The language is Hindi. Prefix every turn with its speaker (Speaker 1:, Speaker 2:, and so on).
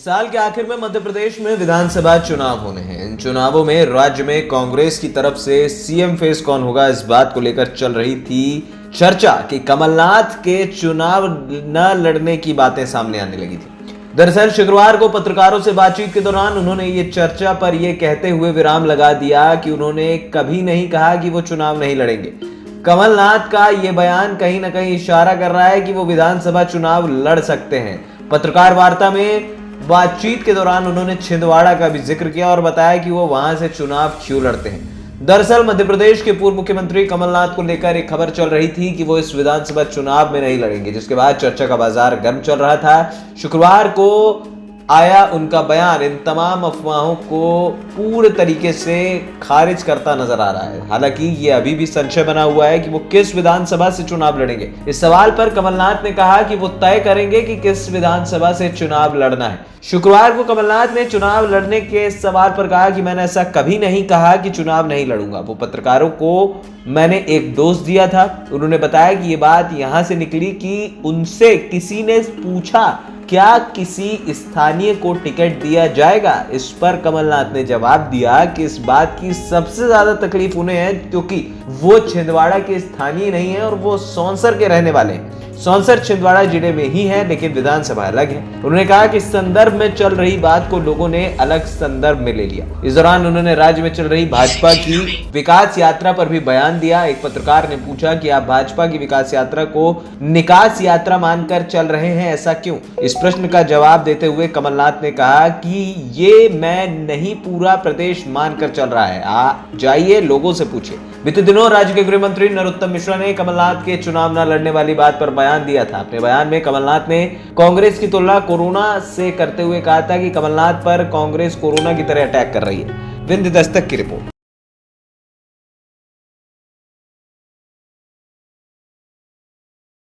Speaker 1: साल के आखिर में मध्य प्रदेश में विधानसभा चुनाव होने हैं। इन चुनावों में राज्य में कांग्रेस की तरफ से सीएम फेस कौन होगा, इस बात को लेकर चल रही थी चर्चा कि कमलनाथ के चुनाव न लड़ने की बातें सामने आने लगी थी। दरअसल शुक्रवार को पत्रकारों से बातचीत के दौरान उन्होंने ये चर्चा पर यह कहते हुए विराम लगा दिया कि उन्होंने कभी नहीं कहा कि वो चुनाव नहीं लड़ेंगे। कमलनाथ का ये बयान कहीं ना कहीं इशारा कर रहा है कि वो विधानसभा चुनाव लड़ सकते हैं। पत्रकार वार्ता में बातचीत के दौरान उन्होंने छिंदवाड़ा का भी जिक्र किया और बताया कि वो वहां से चुनाव क्यों लड़ते हैं। दरअसल मध्य प्रदेश के पूर्व मुख्यमंत्री कमलनाथ को लेकर एक खबर चल रही थी कि वो इस विधानसभा चुनाव में नहीं लड़ेंगे, जिसके बाद चर्चा का बाजार गर्म चल रहा था। शुक्रवार को आया उनका बयान इन तमाम अफवाहों को पूरे तरीके से खारिज करता नजर आ रहा है। हालांकि ये अभी भी संशय बना हुआ है कि वो किस विधानसभा से चुनाव लड़ेंगे। इस सवाल पर कमलनाथ ने कहा कि वो तय करेंगे कि किस विधानसभा से चुनाव लड़ना है। शुक्रवार को कमलनाथ ने चुनाव लड़ने के सवाल पर कहा कि मैंने ऐसा कभी नहीं कहा कि चुनाव नहीं लड़ूंगा। वो पत्रकारों को मैंने एक डोज दिया था। उन्होंने बताया कि ये बात यहां से निकली कि उनसे किसी ने पूछा क्या किसी स्थानीय को टिकट दिया जाएगा। इस पर कमलनाथ ने जवाब दिया कि इस बात की सबसे ज्यादा तकलीफ उन्हें है क्योंकि वो छिंदवाड़ा के स्थानीय नहीं है और वो सौंसर के रहने वाले हैं। सौंसर छिंदवाड़ा जिले में ही है, लेकिन विधानसभा अलग है। उन्होंने कहा कि इस संदर्भ में चल रही बात को लोगों ने अलग संदर्भ में ले लिया। इस दौरान उन्होंने राज्य में चल रही भाजपा की विकास यात्रा पर भी बयान दिया। एक पत्रकार ने पूछा कि आप भाजपा की विकास यात्रा को निकास यात्रा मानकर चल रहे हैं, ऐसा क्यों? इस प्रश्न का जवाब देते हुए कमलनाथ ने कहा कि ये मैं नहीं, पूरा प्रदेश मानकर चल रहा है, जाइए लोगों से पूछिए। बीते दिनों राज्य के गृह मंत्री नरोत्तम मिश्रा ने कमलनाथ के चुनाव न लड़ने वाली बात पर बयान दिया था। अपने बयान में कमलनाथ ने कांग्रेस की तुलना कोरोना से करते हुए कहा था कि कमलनाथ पर कांग्रेस कोरोना की तरह अटैक कर रही है। विंध्य दस्तक की रिपोर्ट।